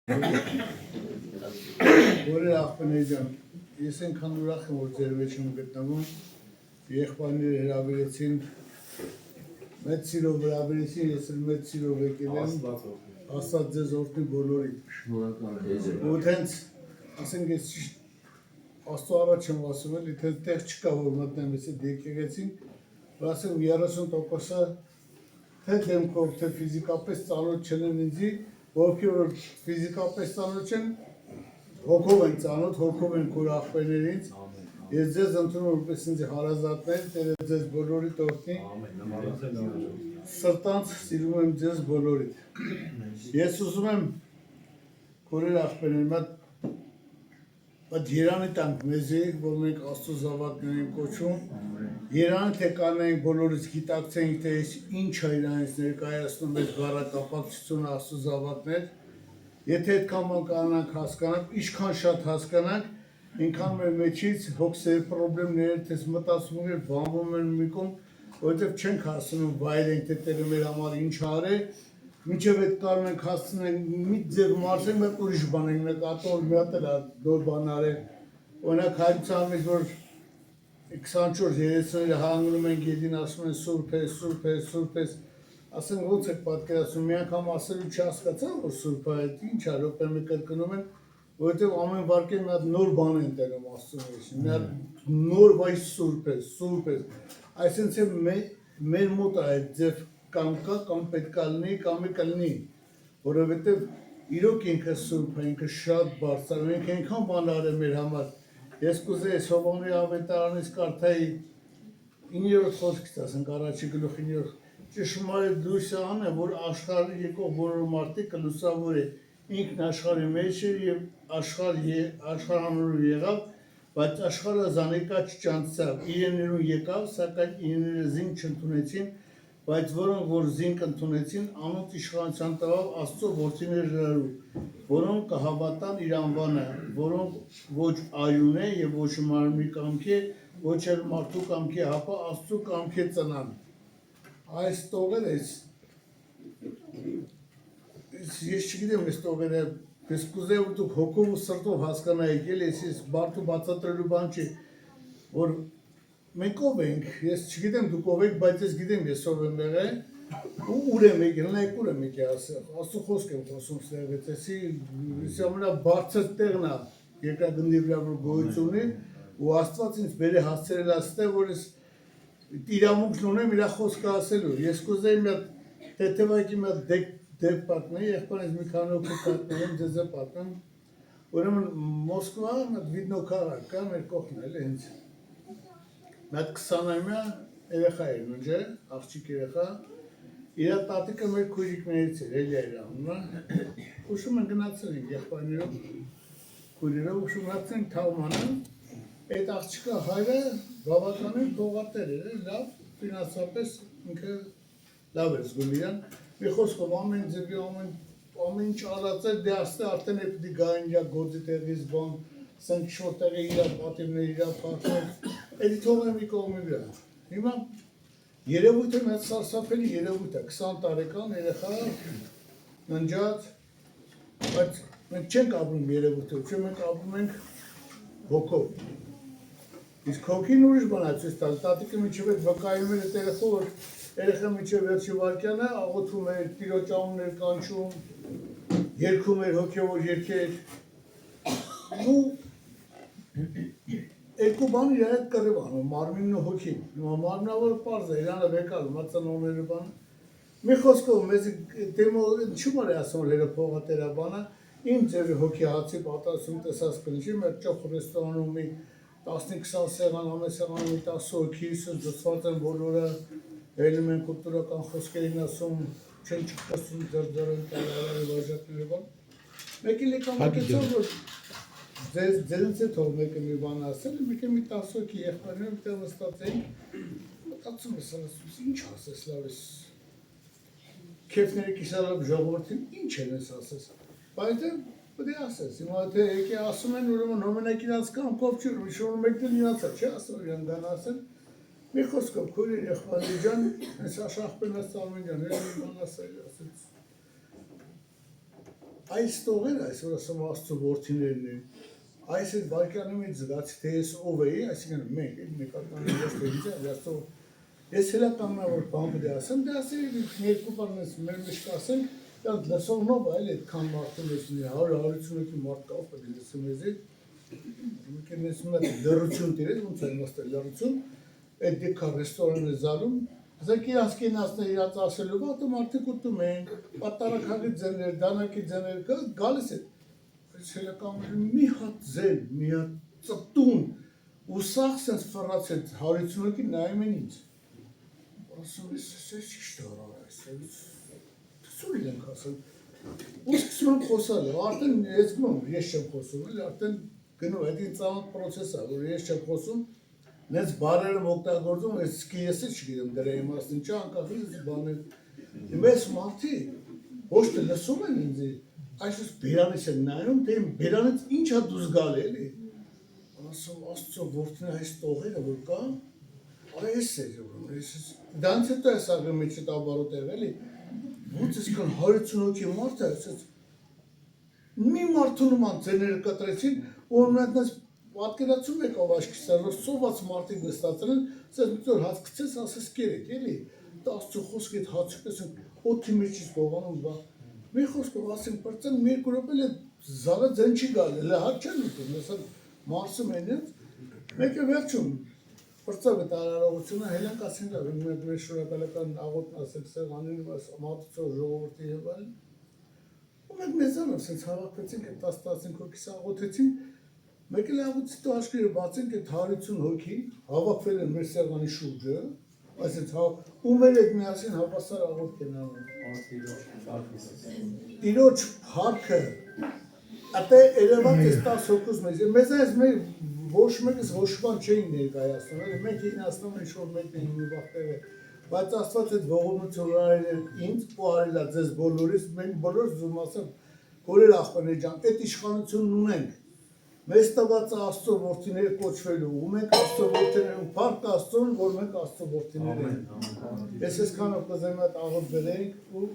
Որեր աղբներ ջան, ես ենքան ուրախ եմ, որ ձեր մեջ եմ գտնվում, եղբայրները հրավիրեցին, մեծ սիրով հրավիրեցին, ես էլ մեծ սիրով եկել եմ, Աստված ձեզ օրհնի բոլորին։ Ու հենց, ասենք ես Աստծո առաջ եմ ասում էլ, եթե տեղ չկա, որ մտնեմ ես այդ եկեղեցին, որ ասեմ 30%-ը թե դեմքով, թե ֆիզիկապես ծանոթ չեն ինձի, ովքեր որ ֆիզիկապես ծանոթ չեն, հոգով են ծանոթ, հոգով են քուր աղբերներից, ես ձեզ ընդունում որպես ինձ հարազատներ, Տերը ձեզ բոլորիդ օրհնի, սրտանց սիրում եմ ձեզ բոլորիդ։ Ես ուզում եմ քուրեր աղբերներ, Բայց Երանի տանք մեզի, որ մենք Աստծո զավակներ ենք կոչում, Երանի թե կանենք բոլորից գիտակցենք, թե ինչ է իրանից ներկայացնում մեզ բառակապակցությունը Աստծո զավակներ, եթե այդքան բան կանանք հասկանանք, ինչքան շատ հասկանանք, ինքան մեր մեջից հոգսեր, պրոբլեմներ, թե մտածումներ բանվում են մի կողմ, որովհետև չենք հասնում վայելենք, թե Տերը մեր համար ինչ արել, Մինչև այդ կարող ենք հասցնենք մի ձև մարսենք, մեկ ուրիշ բան ենք նկատում, մի հատ էլ նոր բան արել։ Օրինակ հայրության մեջ, որ 24-30-ները հանգնում են գետին, ասում են սուրբ է, սուրբ է, սուրբ է, ասենք ոնց եք պատկերացնում, մի անգամ ասելու չհասկացան, որ սուրբ է, ինչ է, րոպե մեկ կրկնում են, որովհետև ամեն վարկեն մի հատ նոր բան են տենում Աստծո մեջ, մի հատ նոր վայ սուրբ է, այսինքն մեր մոտ է այդ ձև կամ կա, կամ պետք է լինի, կամ կլինի, որովհետև իրոք ինքը սուրբ է, ինքը շատ բարձր, մենք այնքան բան արել մեր համար, ես կուզեի Հովհաննեսի ավետարանից կարդայի 9-րդ խոսքից, ասենք առաջի գլուխ 9-րդ, ճշմարիտ լույսը ան է, որ աշխարհի եկող բոլոր մարդիկ կլուսավոր է, ինքն աշխարհի մեջ է եւ աշխարհանորով եղավ, բայց աշխարհը զանեկա չճանցավ, իրեններուն եկավ, սակայն իրենները զինք չընդունեցին, բայց որոնք որ զինք ընդունեցին, անոնց իշխանության տվավ Աստծո որդիներ ժառու, որոնք կհավատան իր անվանը, որոնք ոչ արյուն է եւ ոչ մարմնի կամքի է, ոչ էլ մարդու կամքի, հապա Աստծո կամքի ծնան։ Այս տողերը ես չգիտեմ այս տողերը, ես կուզեի որ դուք հոգով ու սրտով հասկանայիք, ես բարդ ու բացատրելու բան չի, որ մենք ով ենք, ես չգիտեմ դուք ով եք, բայց ես գիտեմ ես ով եմ եղել, ու ուր եմ եկել, նայեք ուր եմ եկել ասել, Աստծո խոսք եմ խոսում ստեղից, ես ամենաբարձր տեղն է երկրագնդի վրա որ գոյություն ունի, ու Աստված ինձ բերե հասցրել աստեղ, որ ես իրավունքն ունեմ իր խոսքը ասելու, ես կուզեի մի հատ թեթևակի մի հատ դեպք պատմեի, եղբայրս մի քանի օգուտ պատմեմ, ձեզ պատմեմ, ուրեմն Մոսկվա Վիդնոքարակ կա, մեր կողքն էլ հենց Մատ 20-ամյա երեխա էր նույնջե, աղջիկ երեխա, իր տատիկը մեր քույրիկներից էր, Էլիա էր անունը, ուշում են գնացել ենք եղբայրներով, քույրերով ուշում գնացել ենք Թավմանը, այդ աղջիկը հայրը բավականին թողատեր էր, լավ, ֆինանսապես ինքը լավ էր զգում իրան, մի խոսքով ամեն ձևի ամեն ինչ արած էր, դե աստե արդեն է պիտի գային իր գործի տեղից բան, ասենք շորտեղի իր պատիվներ, իր փախներ, Էդի թողը մի կողմի վրա, հիմա երևույթը մեծ սարսափելի երևույթ է, 20 տարեկան երեխա, ննջած, բայց մենք չենք ապրում երևույթով, չէ մենք ապրում ենք հոգով, իսկ հոգին ուրիշ բան է ցույց տալ, տատիկը մինչև այդ վկայում էր այդ երեխա, որ երեխա մինչև վերջի վայրկյանը աղոթում էր, տիրոջ անուններ կանչում, երգում էր հոգևոր երգեր, ու Երկու բան իր հետ կռիվ անում, մարմինն ու հոգին, մարմնավորը պարզ է, իրանը վեկալ, մածանողները բանը, մի խոսքով մեզ չումար է ասում լերը փողատերա բանը, իմ ձևի հոգի հացի պատասում տեսած կնչի, մեր ճոխ ռեստորանում մի 15-20 սեղան, ամեն սեղանում մի 10 հոգի, զծված են բոլորը, ելնում են կուլտուրական խոսքերին ասում, չեն չխոսում ձրձրեն տալարարի վաժակները բան, մեկի լեկամակեցով, որ ձերից է թող մեկը մի բան ասել, մեկը մի 10 հոգի եղբայրները մտեղ նստած էին, մտածում ես ասում, ինչ ասես լավ ես, քեֆների կիսալավ ժողովրդին, ինչ են ես ասես, բայց պետք է ասես, հիմա թե եկե ասում են, ուրեմն հոմենակ իրանց կամքով չի, շորում մեկն էլ իրանց է, չի ասում իրան գան ասեն, մի խոսքով քույրեր եղբայրի ջան, հենց աշախպեն ես Արմեն ջան, մի բան ասել, ասեց այս տողերը, այսօր ասում Աստծո որդիներն են, այս այդ վարկյանի մեջ զգացի, թե ես ով էի, այսինքն մենք, այդ մեկական ես թե ինձ է, ասում, ես հելա կանգնավոր բան պետք է ասեմ, դե ասի երկու բան ես մեր մեջ կասենք, դրանք լսողնով այլ այդքան մարդու մեջ 100-150 մարդ կա, պետք է լսում ես մեկ ես լրություն տիրել, ոնց է իմաստը լրություն, այդ դեպքա ռեստորանը զալում, ասենք իրանց կենացներ իրաց ասելու, վատը մարդիկ ուտում են, պատարակագի ձեներ, դանակի ձեներ, գալիս է, այս հելականները մի հատ ձեն, մի հատ ծպտուն, ու սաղ սենց ֆռած է 150-ի նայում են ինձ, ասում ես ճիշտ արա, սուրիլ ենք ասում, ու սկսում եմ խոսալ, արդեն ես գնում, ես չեմ խոսում, արդեն գնում, այդ ինձ ծանոթ պրոցես է, որ ես չեմ խոսում, նենց բարերը մոգտագործում, ես ես չգիտեմ դրա իմաստին, չէ անկախ ինձ բաներ, մեզ մարդի, ոչ թե լսում են ինձ, այսպես բերանից են նայում, թե բերանից ինչ է դուզ գալ էլի, ասում Աստծո որդին այս տողերը, որ կա, այս է դրանց հետո ես աղրի մեջ էտ աբարոտ եղել, ոնց այսքան 150 հոգի մարդ է, մի մարդու նման ձեները կտրեցին, որ մենքնես պատկերացում եկավ աշկիսը, որ սոված մարդիկ նստացել են, ասես մի ծոր հաց գցես, ասես կերեք, էլի, դա Աստծո խոսք էտ հացը կեսենք, օդի մեջից գողանում բա, մի խոսքով ասենք պրծեն, մի երկու րոպե էլ զալը ձեն չի գալ, էլ հաց չեն ուտում, ասեն մարսում են ես, մեկ է վերջում, պրծավ էտ արարողությունը, հելանք ասենք, մեր շուրակալական աղոտն ասենք սեղանին, մատուցող ժողովորդի և այլ, ու մենք մեզանով սենց հավակվեցինք, էտ 10-15 հոգիս աղոտեցինք, մեկ էլ աղոտից տո աշկերը բացենք էտ 150 հոգի, հավակվել են մեր սեղանի շուրջը, այսենց ու մեր էտ միասին հավասար աղոտ կենանում։ Տիրոջ փառքը, ատե երևաց ես 10 հոգուս մեզ այս մեր ոչ մեկս ոչ բան չէին ներկայացնում, մենք ինասնում ինչ-որ մեկն էին մի վաղտեղ է, բայց Աստված այդ ողորմություն արել ինձ ու արել է ձեզ բոլորիս, մենք բոլորս զում ասեմ, գորեր աղբաներ ջան, այդ իշխանությունն ունենք, մեզ տված Աստծո որդիներ կոչվելու, ու մենք Աստծո որդիներ ու փառք Աստծոն, որ մենք Աստծո որդիներ ենք։ Ես այսքանով կզեմ այդ աղոտ բերենք ու